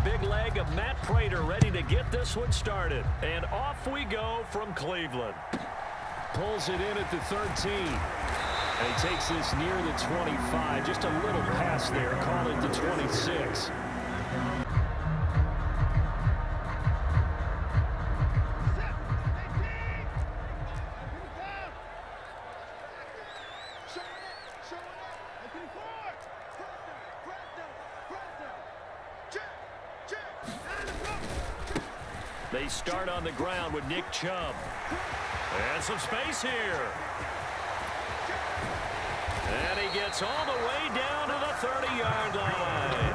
big leg of Matt Prater ready to get this one started. And off we go from Cleveland. Pulls it in at the 13. And he takes this near the 25. Just a little pass there. Call it the 26. They start on the ground with Nick Chubb. And some space here. And he gets all the way down to the 30-yard line.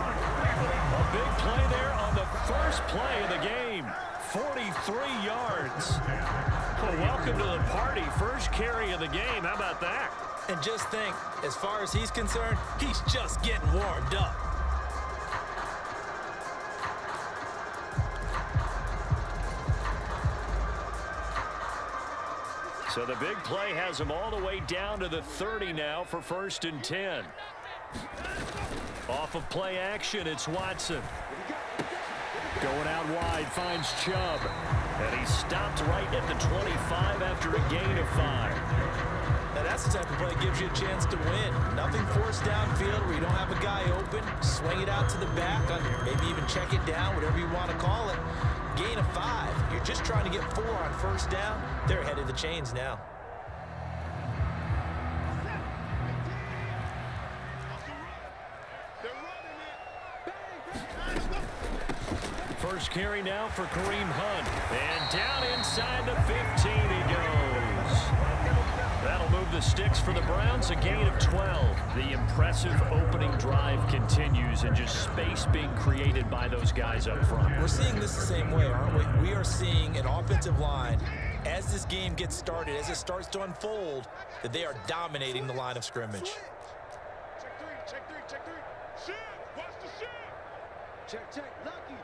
A big play there on the first play of the game. 43 yards. Well, welcome to the party. First carry of the game. How about that? And just think, as far as he's concerned, he's just getting warmed up. So the big play has him all the way down to the 30 now for 1st and 10. Off of play action, it's Watson. Going out wide, finds Chubb. And he stopped right at the 25 after a gain of 5. Now that's the type of play that gives you a chance to win. Nothing forced downfield where you don't have a guy open. Swing it out to the back, maybe even check it down, whatever you want to call it. Gain of 5. You're just trying to get 4 on first down. They're ahead of the chains now. First carry now for Kareem Hunt. And down inside the 15 he goes. That'll move the sticks for the Browns, a gain of 12. The impressive opening drive continues, and just space being created by those guys up front. We're seeing this the same way, aren't we? We are seeing an offensive line, as this game gets started, as it starts to unfold, that they are dominating the line of scrimmage. Check three. Shoot! Watch the shoot! Check. Lucky.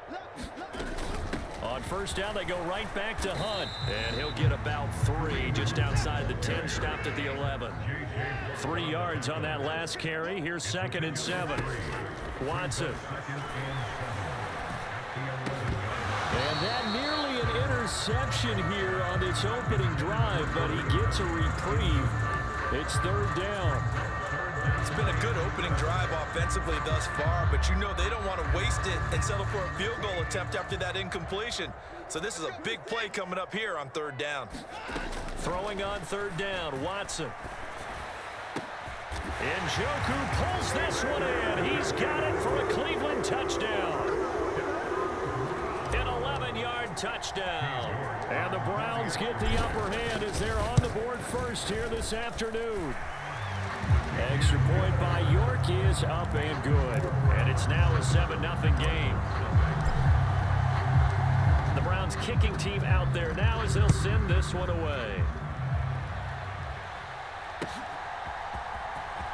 On first down, they go right back to Hunt. And he'll get about 3 just outside the 10, stopped at the 11. 3 yards on that last carry. Here's 2nd and 7. Watson. And that nearly an interception here on this opening drive, but he gets a reprieve. It's 3rd down. It's been a good opening drive offensively thus far, but you know they don't want to waste it and settle for a field goal attempt after that incompletion. So this is a big play coming up here on 3rd down. Throwing on 3rd down, Watson. Njoku pulls this one in. He's got it for a Cleveland touchdown. An 11-yard touchdown. And the Browns get the upper hand as they're on the board first here this afternoon. Extra point by York is up and good. And it's now a 7-0 game. The Browns kicking team out there now as they'll send this one away.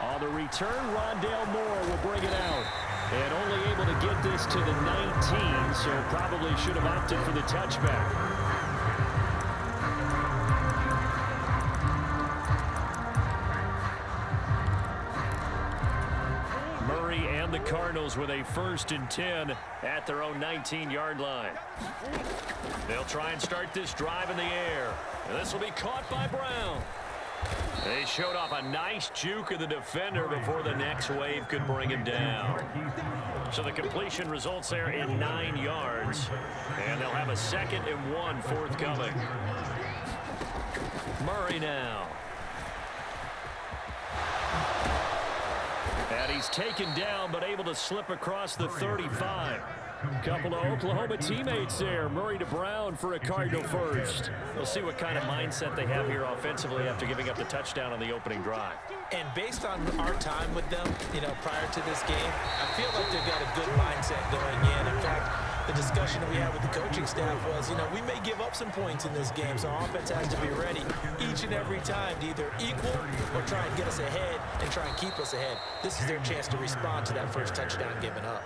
On the return, Rondale Moore will bring it out. And only able to get this to the 19, so probably should have opted for the touchback. The Cardinals with a 1st and 10 at their own 19-yard line. They'll try and start this drive in the air. And this will be caught by Brown. They showed off a nice juke of the defender before the next wave could bring him down. So the completion results there in 9 yards. And they'll have a 2nd and 1 forthcoming. Murray now. And he's taken down, but able to slip across the 35. Couple of Oklahoma teammates there. Murray to Brown for a Cardinal first. We'll see what kind of mindset they have here offensively after giving up the touchdown on the opening drive. And based on our time with them, prior to this game, I feel like they've got a good mindset going in. In fact, the discussion that we had with the coaching staff was, we may give up some points in this game, so our offense has to be ready each and every time to either equal or try and get us ahead and try and keep us ahead. This is their chance to respond to that first touchdown given up.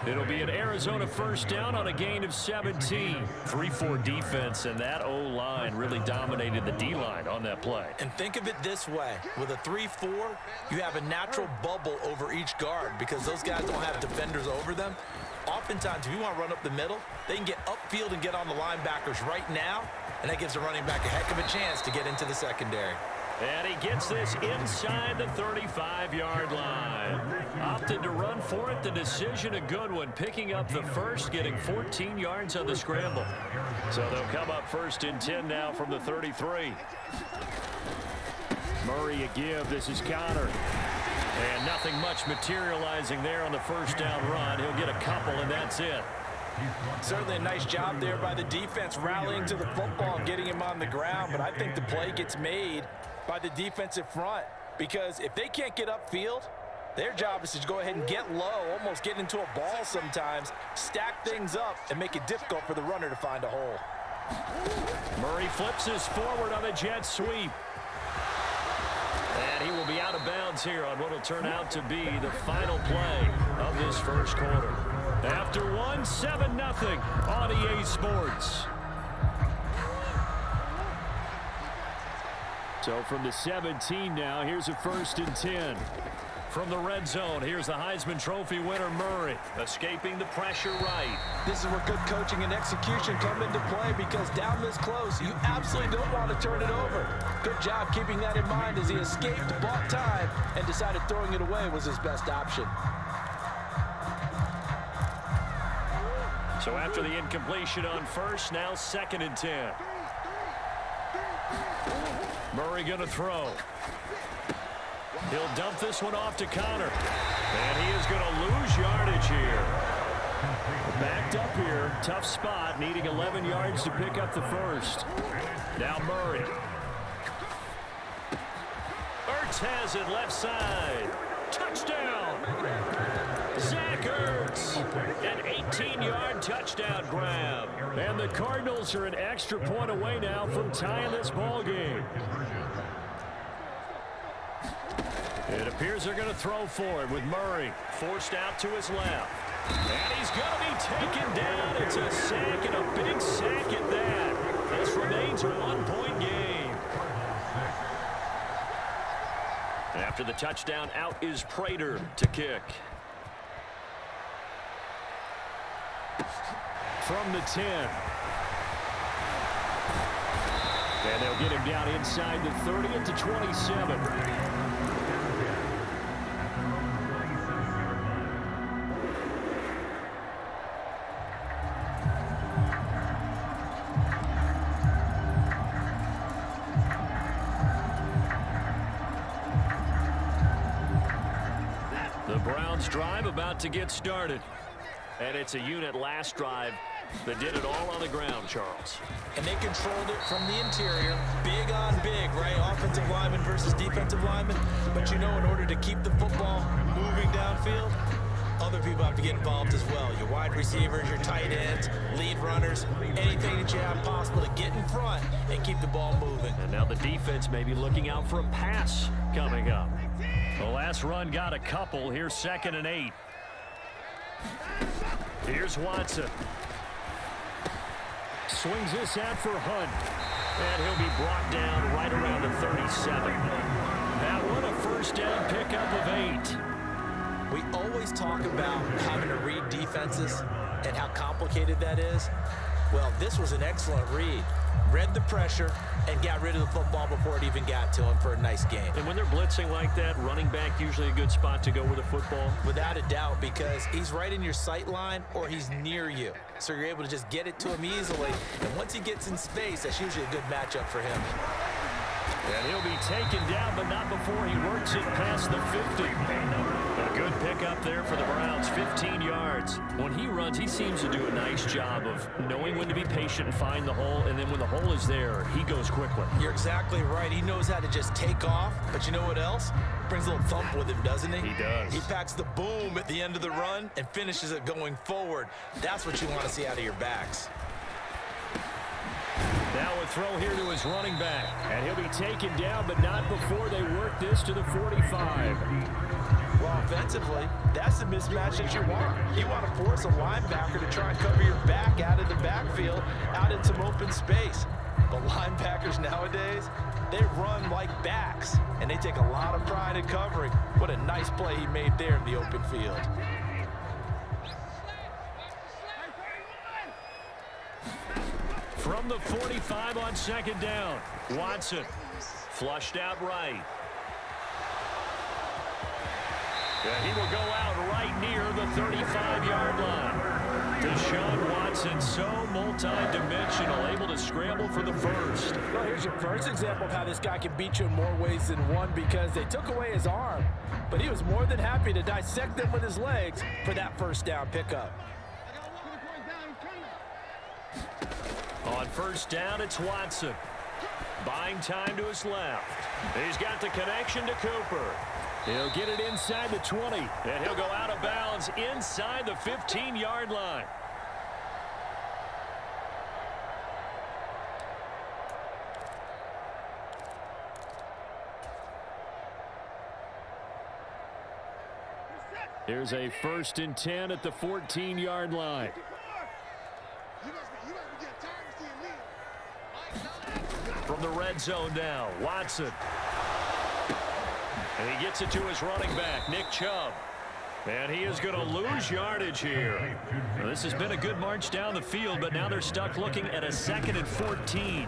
It'll be an Arizona first down on a gain of 17. 3-4 defense, and that O-line really dominated the D-line on that play. And think of it this way. With a 3-4, you have a natural bubble over each guard because those guys don't have defenders over them. Oftentimes, if you want to run up the middle, they can get upfield and get on the linebackers right now, and that gives the running back a heck of a chance to get into the secondary. And he gets this inside the 35-yard line. Opted to run for it. The decision a good one. Picking up the first, getting 14 yards on the scramble. So they'll come up 1st and 10 now from the 33. Murray a give. This is Connor. And nothing much materializing there on the first down run. He'll get a couple, and that's it. Certainly a nice job there by the defense rallying to the football and getting him on the ground. But I think the play gets made by the defensive front, because if they can't get upfield, their job is to go ahead and get low, almost get into a ball sometimes, stack things up, and make it difficult for the runner to find a hole. Murray flips his forward on a jet sweep. And he will be out of bounds here on what will turn out to be the final play of this first quarter. After one, 7-0 on EA Sports. So from the 17 now, here's a 1st and 10. From the red zone, here's the Heisman Trophy winner, Murray, escaping the pressure right. This is where good coaching and execution come into play, because down this close, you absolutely don't want to turn it over. Good job keeping that in mind as he escaped, bought time, and decided throwing it away was his best option. So after the incompletion on first, now 2nd and 10. Murray going to throw. He'll dump this one off to Connor. And he is going to lose yardage here. Backed up here. Tough spot. Needing 11 yards to pick up the first. Now Murray. Ertz has it left side. Touchdown. Zach Ertz. An 18-yard touchdown grab. And the Cardinals are an extra point away now from tying this ball game. It appears they're going to throw for it with Murray forced out to his left. And he's going to be taken down. It's a sack, and a big sack at that. This remains a one-point game. After the touchdown, out is Prater to kick. From the 10. And they'll get him down inside the 30 at the 27. The Browns drive about to get started. And it's a unit last drive that did it all on the ground, Charles. And they controlled it from the interior. Big on big, right? Offensive lineman versus defensive lineman. But you know, in order to keep the football moving downfield, other people have to get involved as well. Your wide receivers, your tight ends, lead runners, anything that you have possible to get in front and keep the ball moving. And now the defense may be looking out for a pass coming up. The last run got a couple. Here's 2nd and 8. Here's Watson. Swings this out for Hunt. And he'll be brought down right around the 37. That one a first down pickup of 8. We always talk about having to read defenses and how complicated that is. Well, this was an excellent read. Read the pressure and got rid of the football before it even got to him for a nice game. And when they're blitzing like that, running back usually a good spot to go with the football? Without a doubt, because he's right in your sight line or he's near you. So you're able to just get it to him easily. And once he gets in space, that's usually a good matchup for him. And he'll be taken down, but not before he works it past the 50. A good pickup there for the Browns, 15 yards. When he runs, he seems to do a nice job of knowing when to be patient and find the hole, and then when the hole is there, he goes quickly. You're exactly right. He knows how to just take off, but you know what else? Brings a little thump with him, doesn't he? He does. He packs the boom at the end of the run and finishes it going forward. That's what you want to see out of your backs. Now a throw here to his running back. And he'll be taken down, but not before they work this to the 45. Well, offensively, that's the mismatch that you want. You want to force a linebacker to try and cover your back out of the backfield, out in some open space. But linebackers nowadays, they run like backs, and they take a lot of pride in covering. What a nice play he made there in the open field. From the 45 on second down, Watson flushed out right. And he will go out right near the 35-yard line. Deshaun Watson, so multi-dimensional, able to scramble for the first. Well, here's your first example of how this guy can beat you in more ways than one, because they took away his arm, but he was more than happy to dissect them with his legs for that first down pickup. On first down, it's Watson. Buying time to his left. He's got the connection to Cooper. He'll get it inside the 20, and he'll go out of bounds inside the 15-yard line. Here's a 1st and 10 at the 14-yard line. From the red zone now, Watson. And he gets it to his running back, Nick Chubb. And he is going to lose yardage here. Well, this has been a good march down the field, but now they're stuck looking at a 2nd and 14.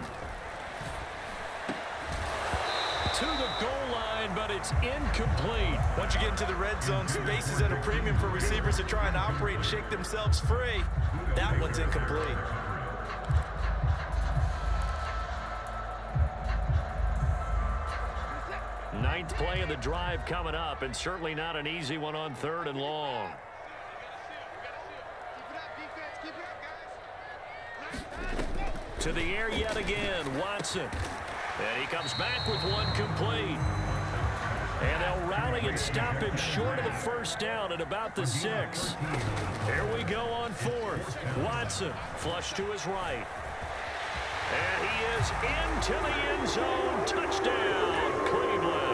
To the goal line, but it's incomplete. Once you get into the red zone, space is at a premium for receivers to try and operate and shake themselves free. That one's incomplete. Ninth play of the drive coming up, and certainly not an easy one on 3rd and long. To the air yet again, Watson. And he comes back with one complete. And they'll rally and stop him short of the first down at about the 6. Here we go on 4th. Watson flush to his right. And he is into the end zone. Touchdown, Cleveland.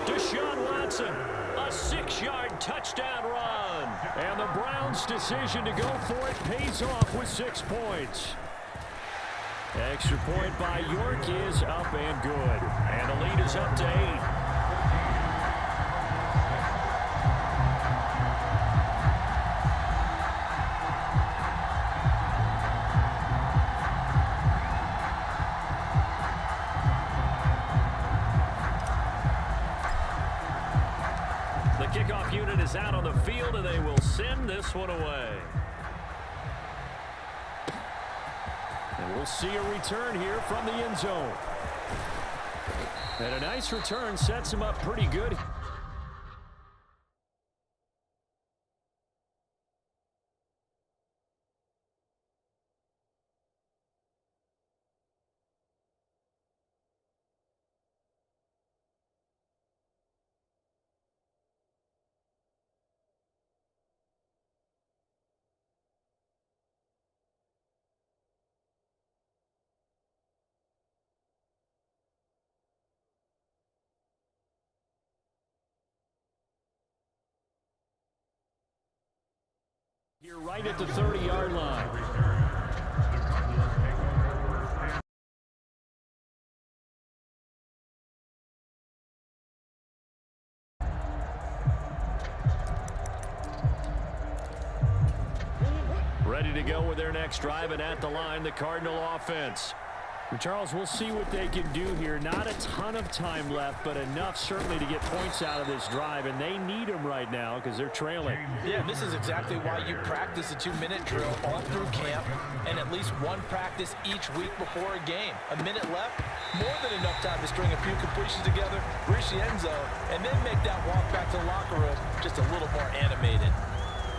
Deshaun Watson, a 6-yard touchdown run. And the Browns' decision to go for it pays off with 6 points. Extra point by York is up and good. And the lead is up to 8. The kickoff unit is out on the field, and they will send this one away. And we'll see a return here from the end zone. And a nice return sets him up pretty good. You're right at the 30-yard line. Ready to go with their next drive, and at the line, the Cardinal offense. And Charles, we'll see what they can do here. Not a ton of time left, but enough certainly to get points out of this drive, and they need them right now because they're trailing. Yeah, this is exactly why you practice a 2-minute drill all through camp and at least one practice each week before a game. A minute left, more than enough time to string a few completions together, reach the end zone, and then make that walk back to the locker room just a little more animated.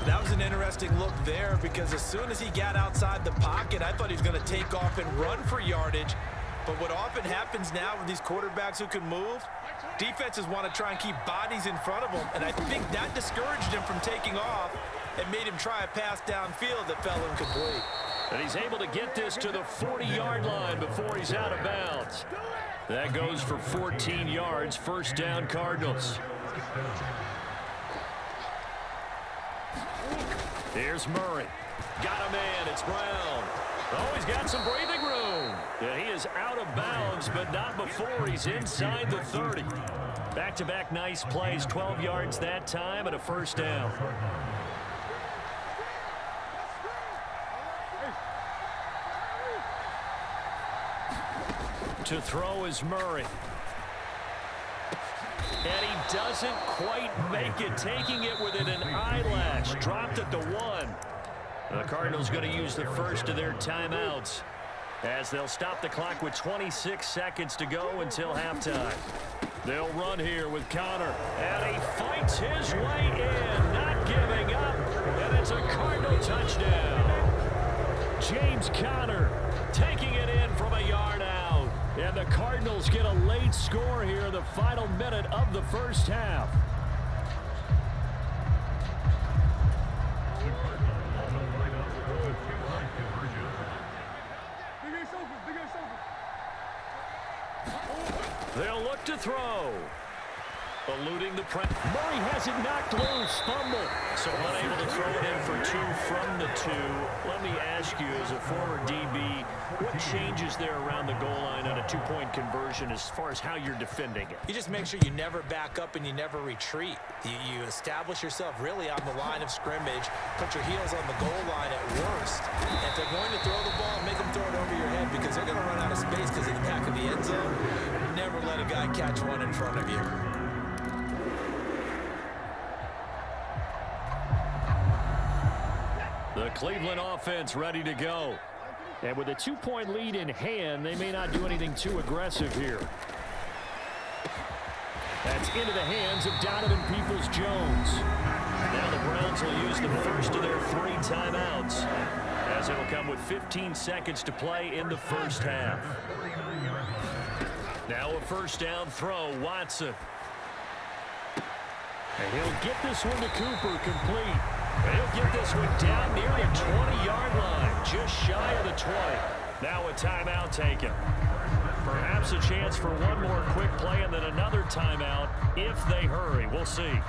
That was an interesting look there, because as soon as he got outside the pocket, I thought he was going to take off and run for yardage. But what often happens now with these quarterbacks who can move, defenses want to try and keep bodies in front of them, and I think that discouraged him from taking off and made him try a pass downfield that fell incomplete. And he's able to get this to the 40-yard line before he's out of bounds. That goes for 14 yards, first down Cardinals. Here's Murray. Got a man. It's Brown. Oh, he's got some breathing room. Yeah, he is out of bounds, but not before he's inside the 30. Back-to-back nice plays, 12 yards that time and a first down. To throw is Murray. And he doesn't quite make it, taking it within an eyelash. Dropped at the 1. The Cardinals going to use the first of their timeouts as they'll stop the clock with 26 seconds to go until halftime. They'll run here with Connor, and he fights his way in, not giving up, and it's a Cardinal touchdown. James Conner taking it in from a yard out, and the Cardinals get a late score here in the final minute of the first half. They'll look to throw. Eluding the press. Murray has it knocked loose. Fumble. So unable to throw it in for 2 from the 2. Let me ask you, as a former DB, what changes there around the goal line on a 2-point conversion as far as how you're defending it? You just make sure you never back up and you never retreat. You establish yourself really on the line of scrimmage, put your heels on the goal line at worst. And if they're going to throw the ball, make them throw it over your head because they're going to run out of space because of the back of the end zone. Never let a guy catch one in front of you. The Cleveland offense ready to go. And with a 2-point lead in hand, they may not do anything too aggressive here. That's into the hands of Donovan Peoples-Jones. Now the Browns will use the first of their 3 timeouts, as it'll come with 15 seconds to play in the first half. Now a first down throw, Watson. And he'll get this one to Cooper, complete. He'll get this one down near the 20-yard line, just shy of the 20. Now a timeout taken. Perhaps a chance for one more quick play and then another timeout if they hurry. We'll see.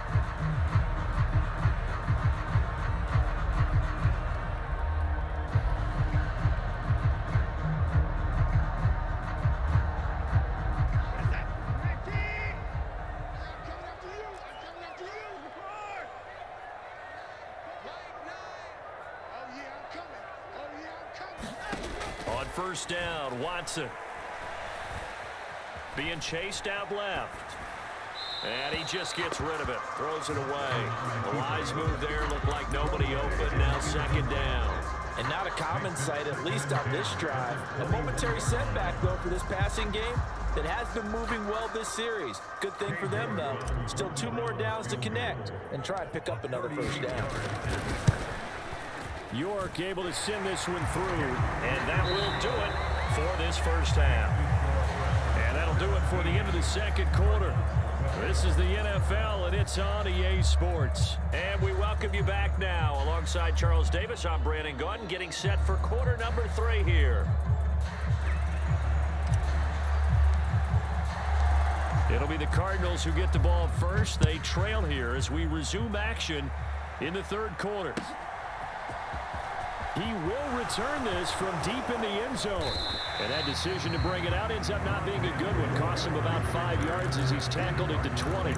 First down, Watson. Being chased out left. And he just gets rid of it. Throws it away. The wise move there. Looked like nobody open. Now second down. And not a common sight, at least on this drive. A momentary setback, though, for this passing game that has been moving well this series. Good thing for them, though. Still 2 more downs to connect and try and pick up another first down. York able to send this one through, and that will do it for this first half. And that'll do it for the end of the second quarter. This is the NFL, and it's on EA Sports. And we welcome you back now. Alongside Charles Davis, I'm Brandon Gunn, getting set for quarter number 3 here. It'll be the Cardinals who get the ball first. They trail here as we resume action in the third quarter. He will return this from deep in the end zone. And that decision to bring it out ends up not being a good one. Costs him about 5 yards as he's tackled at the 20.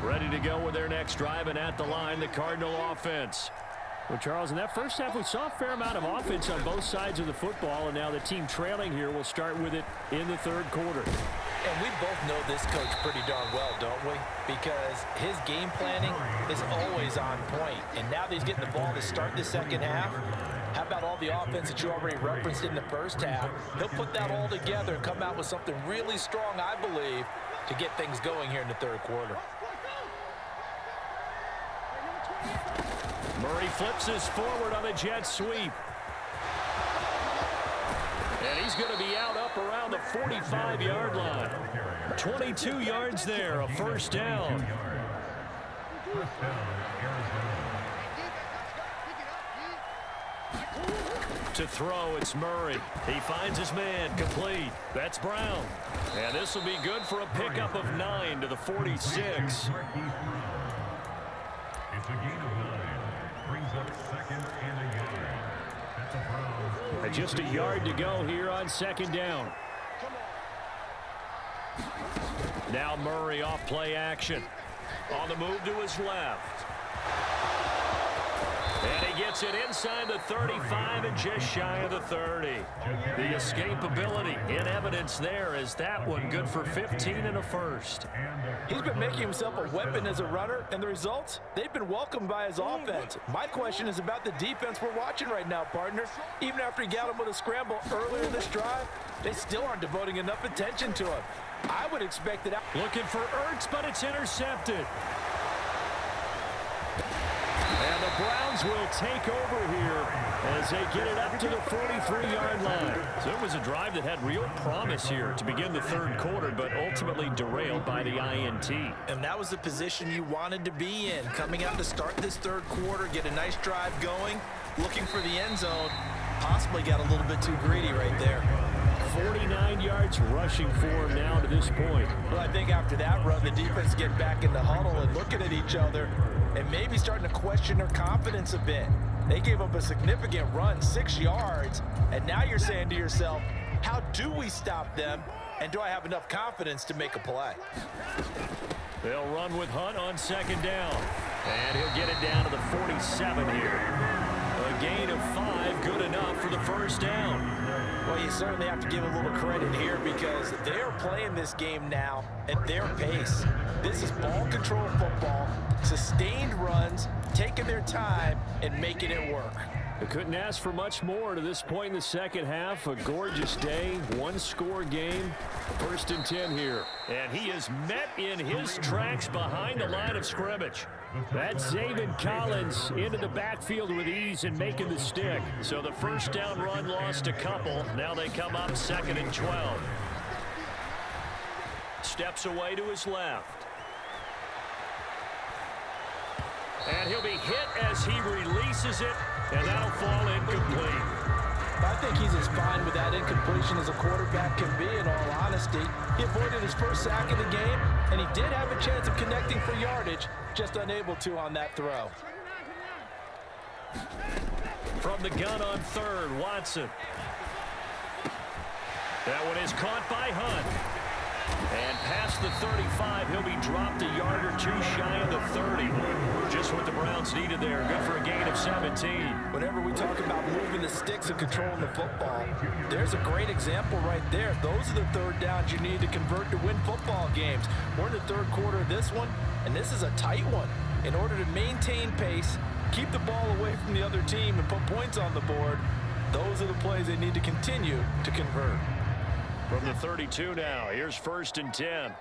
Ready to go with their next drive, and at the line, the Cardinal offense. Well, Charles, in that first half, we saw a fair amount of offense on both sides of the football, and now the team trailing here will start with it in the third quarter. And we both know this coach pretty darn well, don't we? Because his game planning is always on point. And now that he's getting the ball to start the second half, how about all the offense that you already referenced in the first half? He'll put that all together and come out with something really strong, I believe, to get things going here in the third quarter. Murray flips this forward on a jet sweep. And he's going to be out up around the 45-yard line. 22 yards there, a first down. To throw, it's Murray. He finds his man, complete. That's Brown. And this will be good for a pickup of 9 to the 46. It's a gain of 9. Brings up second and a yard. At the Browns. Just a yard to go here on second down. Now Murray off play action. On the move to his left. And he gets gets it inside the 35 and just shy of the 30. The escapability in evidence there as that one good for 15 and a first. He's been making himself a weapon as a runner, and the results, they've been welcomed by his offense. My question is about the defense we're watching right now, partner. Even after he got him with a scramble earlier in this drive, they still aren't devoting enough attention to him. I would expect it out. Looking for Ertz, but it's intercepted. And the Browns will take over here as they get it up to the 43-yard line. So it was a drive that had real promise here to begin the third quarter, but ultimately derailed by the INT. And that was the position you wanted to be in. Coming out to start this third quarter, get a nice drive going, looking for the end zone. Possibly got a little bit too greedy right there. 49 yards rushing for him now to this point. Well, I think after that run, the defense getting back in the huddle and looking at each other and maybe starting to question their confidence a bit. They gave up a significant run, 6 yards, and now you're saying to yourself, how do we stop them, and do I have enough confidence to make a play? They'll run with Hunt on second down, and he'll get it down to the 47 here. A gain of 5, good enough for the first down. Well, you certainly have to give a little credit here because they are playing this game now at their pace. This is ball control football, sustained runs, taking their time and making it work. They couldn't ask for much more to this point in the second half. A gorgeous day, one-score game. First and 10 here. And he is met in his tracks behind the line of scrimmage. That's Zaven Collins into the backfield with ease and making the stick. So the first down run lost a couple. Now they come up second and 12. Steps away to his left. And he'll be hit as he releases it, and that'll fall incomplete. I think he's as fine with that incompletion as a quarterback can be, in all honesty. He avoided his first sack of the game, and he did have a chance of connecting for yardage, just unable to on that throw. From the gun on third, Watson. That one is caught by Hunt. And past the 35, he'll be dropped a yard or two shy of the 30. Just what the Browns needed there. Good for a gain of 17. Whenever we talk about moving the sticks and controlling the football, there's a great example right there. Those are the third downs you need to convert to win football games. We're in the third quarter of this one, and this is a tight one. In order to maintain pace, keep the ball away from the other team, and put points on the board, those are the plays they need to continue to convert. From the 32 now, here's first and 10.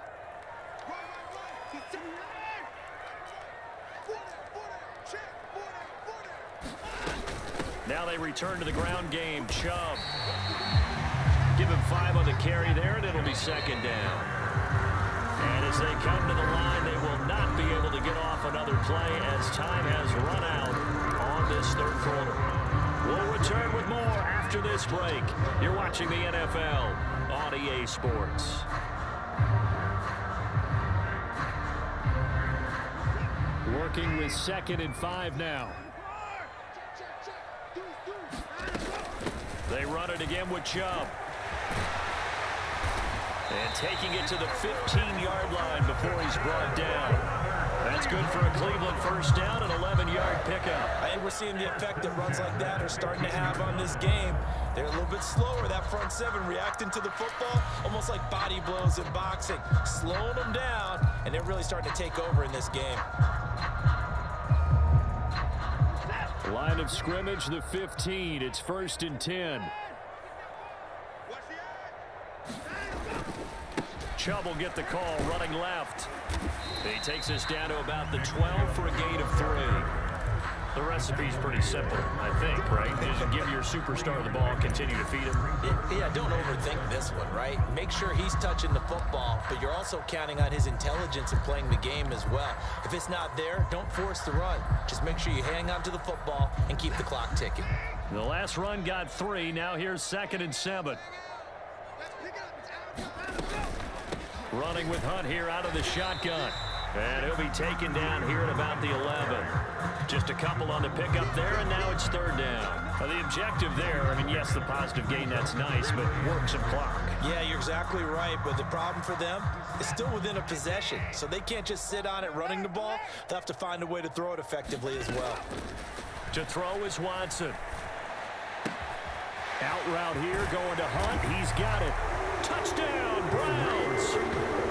Now they return to the ground game. Chubb. Give him 5 on the carry there, and it'll be second down. And as they come to the line, they will not be able to get off another play as time has run out on this third quarter. We'll return with more after this break. You're watching the NFL on EA Sports. Working with second and 5 now. They run it again with Chubb. And taking it to the 15-yard line before he's brought down. That's good for a Cleveland first down, an 11-yard pickup. I think we're seeing the effect that runs like that are starting to have on this game. They're a little bit slower, that front seven, reacting to the football, almost like body blows in boxing, slowing them down, and they're really starting to take over in this game. Line of scrimmage, the 15. It's first and 10. Chubb will get the call, running left. He takes us down to about the 12 for a gain of 3. The recipe's pretty simple, I think, right? Just give your superstar the ball, continue to feed him. Yeah, don't overthink this one, right? Make sure he's touching the football, but you're also counting on his intelligence and playing the game as well. If it's not there, don't force the run. Just make sure you hang on to the football and keep the clock ticking. The last run got 3. Now here's second and 7. Running with Hunt here out of the shotgun. And he'll be taken down here at about the 11. Just a couple on the pickup there, and now it's third down. The objective there, I mean, yes, the positive gain, that's nice, but work some clock. Yeah, you're exactly right, but the problem for them is still within a possession, so they can't just sit on it running the ball. They'll have to find a way to throw it effectively as well. To throw is Watson. Out route here, going to Hunt. He's got it. Touchdown, Browns.